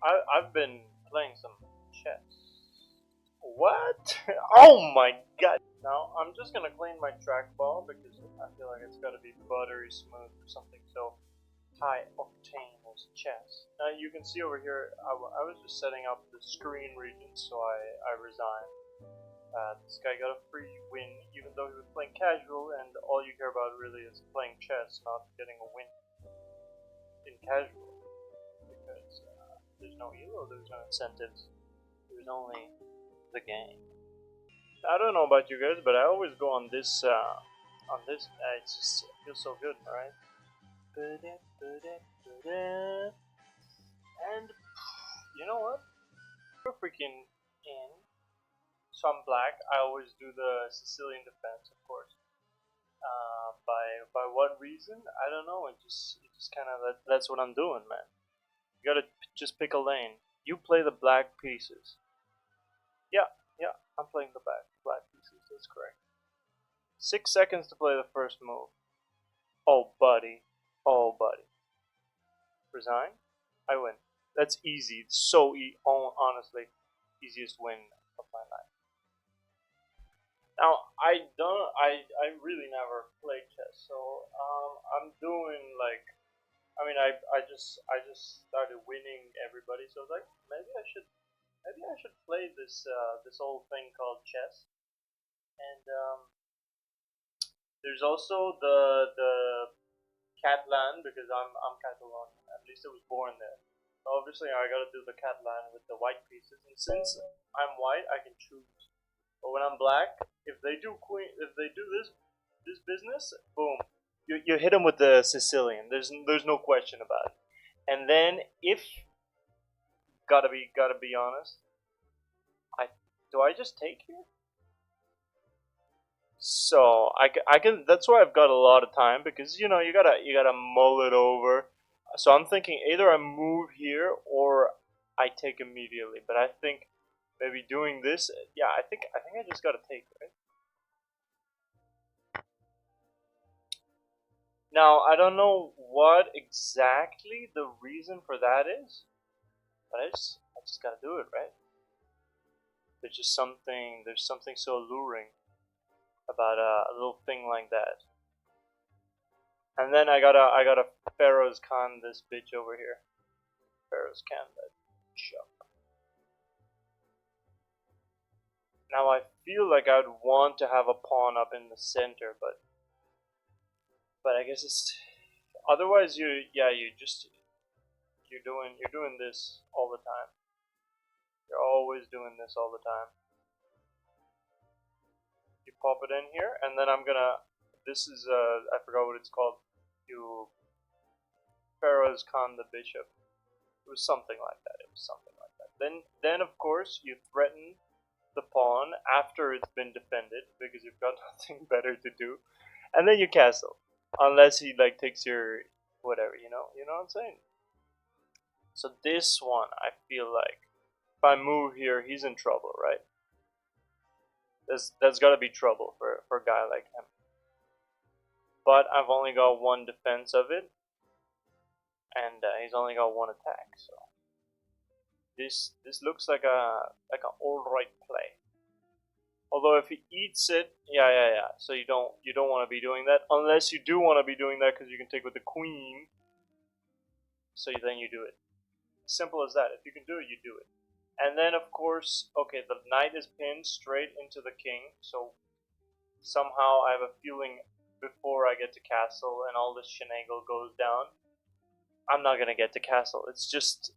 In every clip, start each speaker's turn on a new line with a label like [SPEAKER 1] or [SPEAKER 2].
[SPEAKER 1] I've been playing some chess. What? Oh my god! Now I'm just gonna clean my trackball because I feel like it's gotta be buttery smooth or something so high octane as chess. Now you can see over here, I was just setting up the screen region, so I resigned. This guy got a free win, even though he was playing casual, and all you care about really is playing chess, not getting a win in casual. Because there's no elo, there's no incentives, there's only the game. I don't know about you guys, but I always go on this. It's just it feels so good, right? And you know what? We're freaking in. So I'm black. I always do the Sicilian defense, of course. By what reason? I don't know. It just kind of that's what I'm doing, man. You gotta just pick a lane. You play the black pieces. Yeah, I'm playing the black pieces. That's correct. 6 seconds to play the first move. Oh, buddy. Oh, buddy. Resign. I win. That's easy. It's so honestly, easiest win of my life. Now I really never played chess, so I'm doing like, I just started winning everybody, so I was like, maybe I should play this old thing called chess. And there's also the Catalan, because I'm Catalan. At least I was born there. So obviously I gotta do the Catalan with the white pieces, and since I'm white, I can choose. But when I'm black, if they do this business, boom, you hit them with the Sicilian. There's no question about it. And then if gotta be honest, I do I just take here? So I can. That's why I've got a lot of time, because you gotta mull it over. So I'm thinking either I move here or I take immediately. But I think maybe doing this. Yeah, I think I just gotta take, right. Now I don't know what exactly the reason for that is, but I just gotta do it, right. There's something so alluring about a little thing like that. And then I gotta Pharaoh's Khan this bitch over here. Pharaoh's Khan that chuck. Now I feel like I'd want to have a pawn up in the center, but I guess it's otherwise you're doing this all the time. You're always doing this all the time. You pop it in here, and then I'm gonna. This is I forgot what it's called. You Pharaoh's Khan the bishop. It was something like that. It was something like that. Then of course you threaten the pawn after it's been defended because you've got nothing better to do, and then you castle, unless he like takes your whatever. You know what I'm saying. So this one, I feel like if I move here, he's in trouble, right? That's got to be trouble for a guy like him. But I've only got one defense of it, and he's only got one attack. So this looks like an all right play. Although if he eats it, yeah. So you don't want to be doing that unless you do want to be doing that because you can take with the queen. So then you do it. Simple as that. If you can do it, you do it. And then of course, okay, the knight is pinned straight into the king. So somehow I have a feeling before I get to castle and all this shenagle goes down, I'm not gonna get to castle. It's just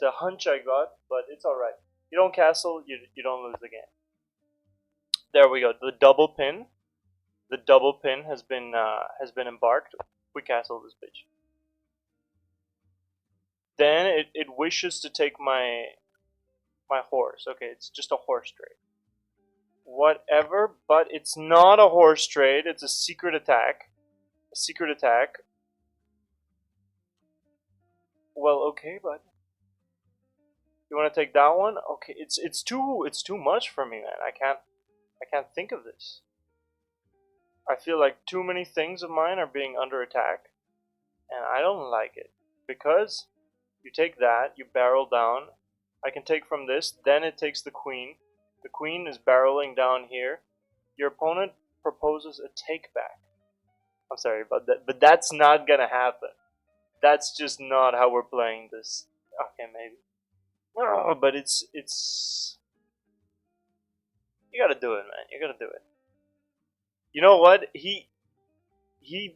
[SPEAKER 1] a hunch I got, but it's all right. You don't castle, you don't lose the game. There we go. The double pin. The double pin has been embarked. We castle this bitch. Then it wishes to take my horse. Okay, it's just a horse trade. Whatever, but it's not a horse trade. It's a secret attack. A secret attack. Well, okay, but you want to take that one? Okay, it's too much for me, man. I can't think of this. I feel like too many things of mine are being under attack, and I don't like it because You take that, you barrel down. I can take from this, then it takes the queen. The queen is barreling down here. Your opponent proposes a take back. I'm sorry about that, but that's not gonna happen. That's just not how we're playing this. Okay, maybe. Oh, but it's you gotta do it, man. You gotta do it. You know what? He he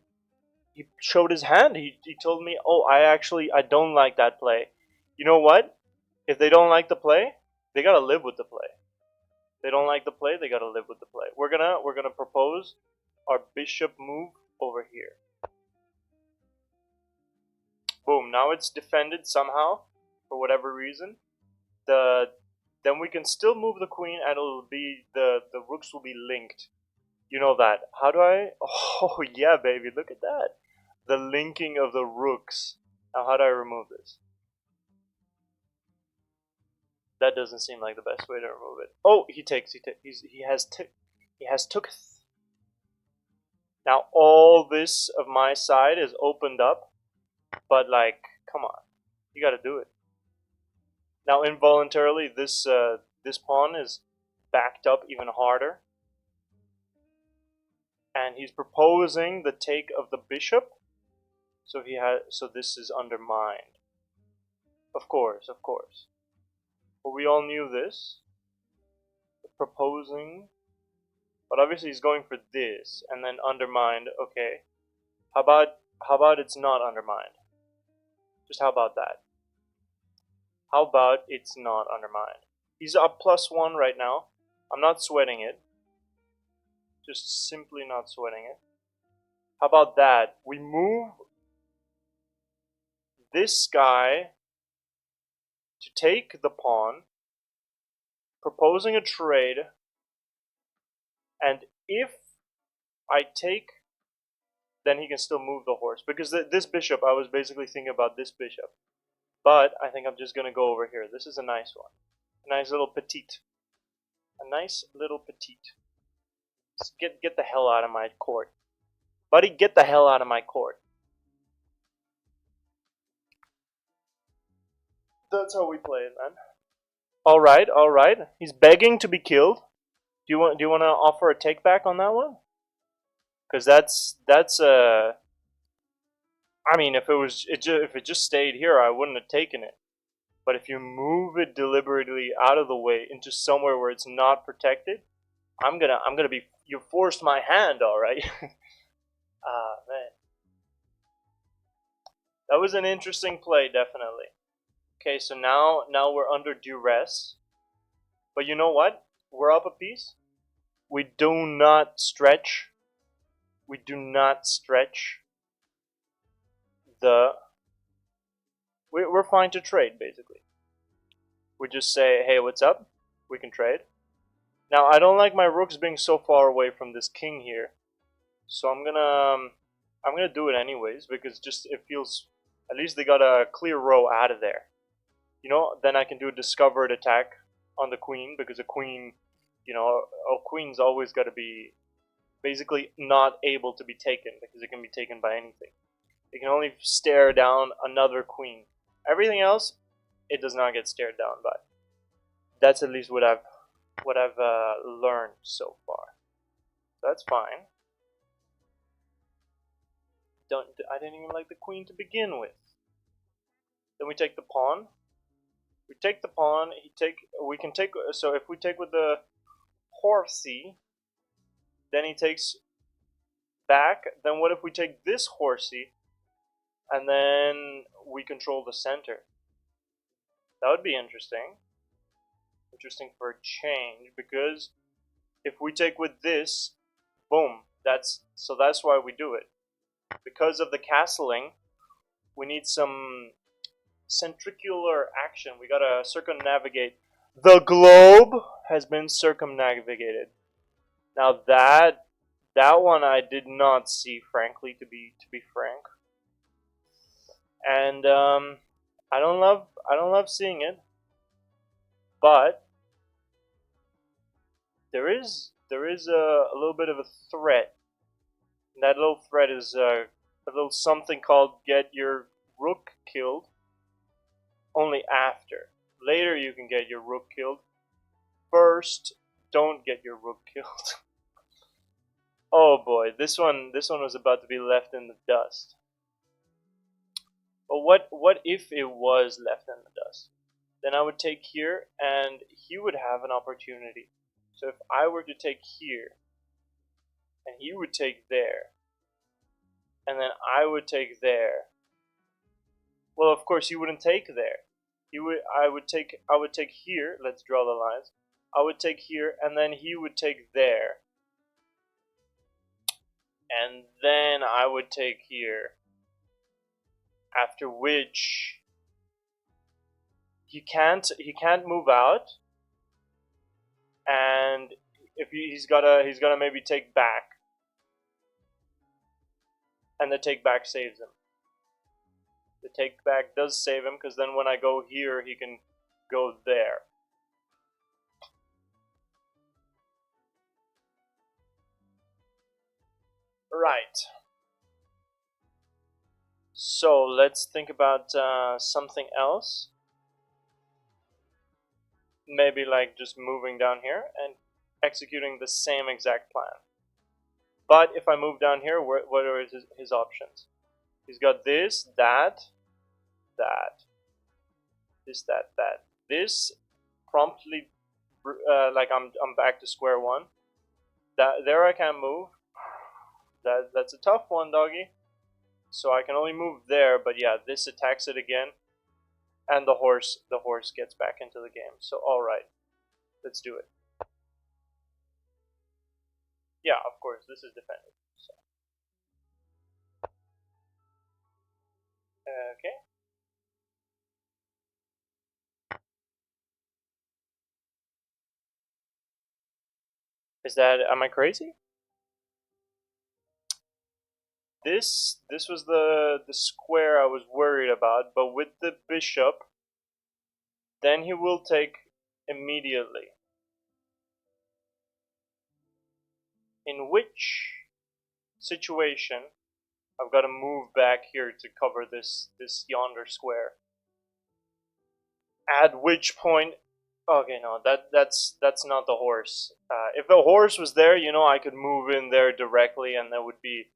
[SPEAKER 1] showed his hand. He told me, "Oh, I don't like that play." You know what? If they don't like the play, they gotta live with the play. They don't like the play, they gotta live with the play. We're gonna propose our bishop move over here. Boom. Now it's defended somehow for whatever reason. Then we can still move the queen, and it'll be the rooks will be linked. You know that. How do I? Oh yeah, baby. Look at that. The linking of the rooks. Now, how do I remove this? That doesn't seem like the best way to remove it. Oh, he takes. He has took. Now all this of my side is opened up, but like, come on, you got to do it. Now involuntarily, this pawn is backed up even harder, and he's proposing the take of the bishop. So this is undermined. Of course, of course. But we all knew this. Proposing. But obviously he's going for this and then undermined. Okay. How about it's not undermined? Just how about that? How about it's not undermined? He's up +1 right now. I'm not sweating it. Just simply not sweating it. How about that? We move this guy to take the pawn, proposing a trade, and if I take, then he can still move the horse. Because this bishop, I was basically thinking about this bishop. But I think I'm just going to go over here. This is a nice one. A nice little petite. A nice little petite. Just get the hell out of my court. Buddy, get the hell out of my court. That's how we play it, man. Alright, alright. He's begging to be killed. Do you want to offer a take back on that one? Because that's I mean, if it just stayed here, I wouldn't have taken it. But if you move it deliberately out of the way into somewhere where it's not protected, I'm gonna be. You forced my hand, all right. Ah, man, that was an interesting play, definitely. Okay, so now we're under duress. But you know what? We're up a piece. We do not stretch. We do not stretch the. We're fine to trade, basically. We just say, hey, what's up? We can trade. Now, I don't like my rooks being so far away from this king here. So I'm gonna do it anyways, because just it feels, at least they got a clear row out of there. You know, then I can do a discovered attack on the queen, because a queen, you know, a queen's always got to be basically not able to be taken, because it can be taken by anything. It can only stare down another queen. Everything else, it does not get stared down by. That's at least what I've learned so far. So that's fine. I didn't even like the queen to begin with. Then we take the pawn. We take the pawn. We can take. So if we take with the horsey, then he takes back. Then what if we take this horsey, and then we control the center? That would be interesting. Interesting for a change, because if we take with this, boom. That's why we do it. Because of the castling, we need some centricular action. We gotta circumnavigate. The globe has been circumnavigated. Now that one I did not see, frankly, to be frank. And I don't love seeing it, but there is a little bit of a threat. And that little threat is a little something called get your rook killed. only after. Later you can get your rook killed. First, don't get your rook killed. Oh boy, this one was about to be left in the dust. But what if it was left in the dust? Then I would take here, and he would have an opportunity. So if I were to take here, and he would take there, and then I would take there. Well, of course, he wouldn't take there. I would take here. Let's draw the lines. I would take here, and then he would take there, and then I would take here. After which he can't move out, and if he's gotta maybe take back, and the take back saves him. The take back does save him, because then when I go here, he can go there. Right. So let's think about something else. Maybe like just moving down here and executing the same exact plan. But if I move down here, what are his options? He's got this, that, this, that. This promptly, like I'm back to square one. There I can't move. That's a tough one, doggy. So I can only move there, but yeah, this attacks it again, and the horse gets back into the game. So all right, let's do it. Yeah, of course, this is defended. So. Okay. Am I crazy? This was the square I was worried about, but with the bishop, then he will take immediately. In which situation I've got to move back here to cover this yonder square. At which point, okay, no, that's not the horse. If the horse was there, you know, I could move in there directly, and that would be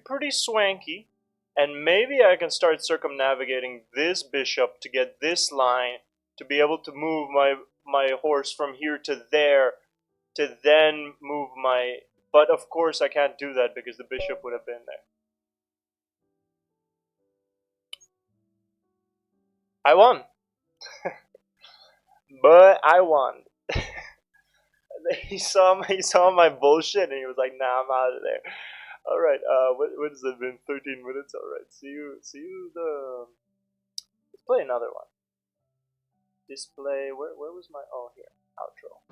[SPEAKER 1] pretty swanky. And maybe I can start circumnavigating this bishop to get this line to be able to move my horse from here to there, to then move my. But of course, I can't do that because the bishop would have been there. I won. But I won. he saw my bullshit, and he was like, "Nah, I'm out of there." All right. What has it been? 13 minutes. All right. See you. Let's play another one. Display. Where was my? Oh, here. Outro.